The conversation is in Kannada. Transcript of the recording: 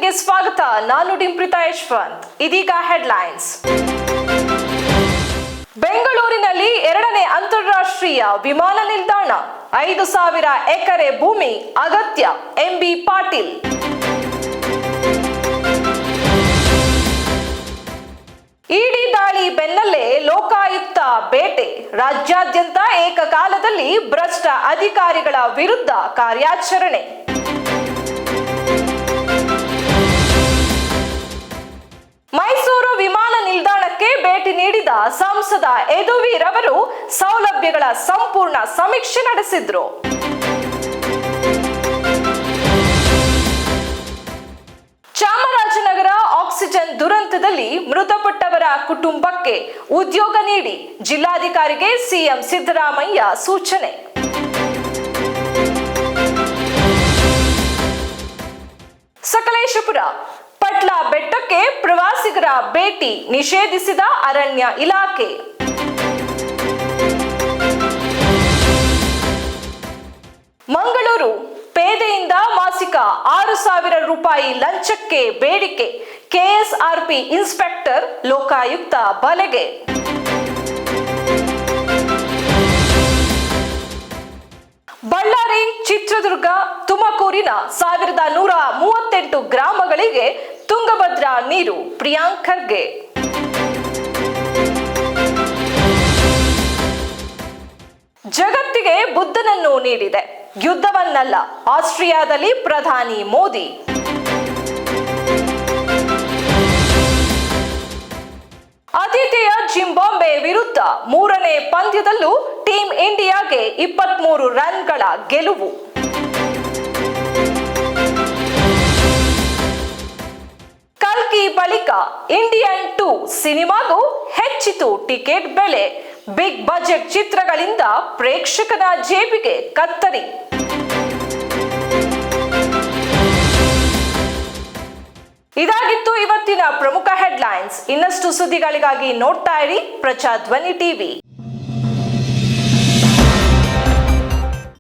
ಗೆ ಸ್ವಾಗತ. ನಾನು ಡಿಂಪ್ರಿತಾ ಯಶವಂತ್. ಇದೀಗ ಹೆಡ್ಲೈನ್ಸ್. ಬೆಂಗಳೂರಿನಲ್ಲಿ 2ನೇ ಅಂತಾರಾಷ್ಟ್ರೀಯ ವಿಮಾನ ನಿಲ್ದಾಣ, 5,000 ಎಕರೆ ಭೂಮಿ ಅಗತ್ಯ, ಎಂಬಿ ಪಾಟೀಲ್. ಇಡಿ ದಾಳಿ ಬೆನ್ನಲ್ಲೇ ಲೋಕಾಯುಕ್ತ ಬೇಟೆ, ರಾಜ್ಯಾದ್ಯಂತ ಏಕಕಾಲದಲ್ಲಿ ಭ್ರಷ್ಟ ಅಧಿಕಾರಿಗಳ ವಿರುದ್ಧ ಕಾರ್ಯಾಚರಣೆ. ಮೈಸೂರು ವಿಮಾನ ನಿಲ್ದಾಣಕ್ಕೆ ಭೇಟಿ ನೀಡಿದ ಸಂಸದ ಯದುವೀರ್ ಅವರು ಸೌಲಭ್ಯಗಳ ಸಂಪೂರ್ಣ ಸಮೀಕ್ಷೆ ನಡೆಸಿದ್ರು. ಚಾಮರಾಜನಗರ ಆಕ್ಸಿಜನ್ ದುರಂತದಲ್ಲಿ ಮೃತಪಟ್ಟವರ ಕುಟುಂಬಕ್ಕೆ ಉದ್ಯೋಗ ನೀಡಿ ಜಿಲ್ಲಾಧಿಕಾರಿಗೆ ಸಿಎಂ ಸಿದ್ದರಾಮಯ್ಯ ಸೂಚನೆ. ಸಕಲೇಶಪುರ ಪಟ್ಲ ಬೆಟ್ಟಕ್ಕೆ ಪ್ರವಾಸಿಗರ ಭೇಟಿ ನಿಷೇಧಿಸಿದ ಅರಣ್ಯ ಇಲಾಖೆ. ಮಂಗಳೂರು ಪೇದೆಯಿಂದ ಮಾಸಿಕ 6,000 ರೂಪಾಯಿ ಲಂಚಕ್ಕೆ ಬೇಡಿಕೆ, ಕೆಎಸ್ಆರ್ಪಿ ಇನ್ಸ್ಪೆಕ್ಟರ್ ಲೋಕಾಯುಕ್ತ ಬಲೆಗೆ. ಬಳ್ಳಾರಿ, ಚಿತ್ರದುರ್ಗ, ತುಮಕೂರಿನ 1,138 ಗ್ರಾಮಗಳಿಗೆ ತುಂಗಭದ್ರಾ ನೀರು, ಪ್ರಿಯಾಂಕ್ ಖರ್ಗೆ. ಜಗತ್ತಿಗೆ ಬುದ್ಧನನ್ನು ನೀಡಿದೆ, ಯುದ್ಧವನ್ನಲ್ಲ, ಆಸ್ಟ್ರಿಯಾದಲ್ಲಿ ಪ್ರಧಾನಿ ಮೋದಿ. ಆತಿಥೇಯ ಜಿಂಬಾಬ್ವೆ ವಿರುದ್ಧ 3ನೇ ಪಂದ್ಯದಲ್ಲೂ ಟೀಂ ಇಂಡಿಯಾಗೆ 23 ರನ್ಗಳ ಗೆಲುವು. ಕಲ್ಕಿ ಬಳಿಕ ಇಂಡಿಯನ್ 2 ಸಿನಿಮಾಗೂ ಹೆಚ್ಚಿತು ಟಿಕೆಟ್ ಬೆಲೆ, ಬಿಗ್ ಬಜೆಟ್ ಚಿತ್ರಗಳಿಂದ ಪ್ರೇಕ್ಷಕನ ಜೇಬಿಗೆ ಕತ್ತರಿ. ಇದಾಗಿತ್ತು ಇವತ್ತಿನ ಪ್ರಮುಖ ಹೆಡ್ಲೈನ್ಸ್. ಇನ್ನಷ್ಟು ಸುದ್ದಿಗಳಿಗಾಗಿ ನೋಡ್ತಾ ಇರಿ ಪ್ರಜಾಧ್ವನಿ ಟಿವಿ.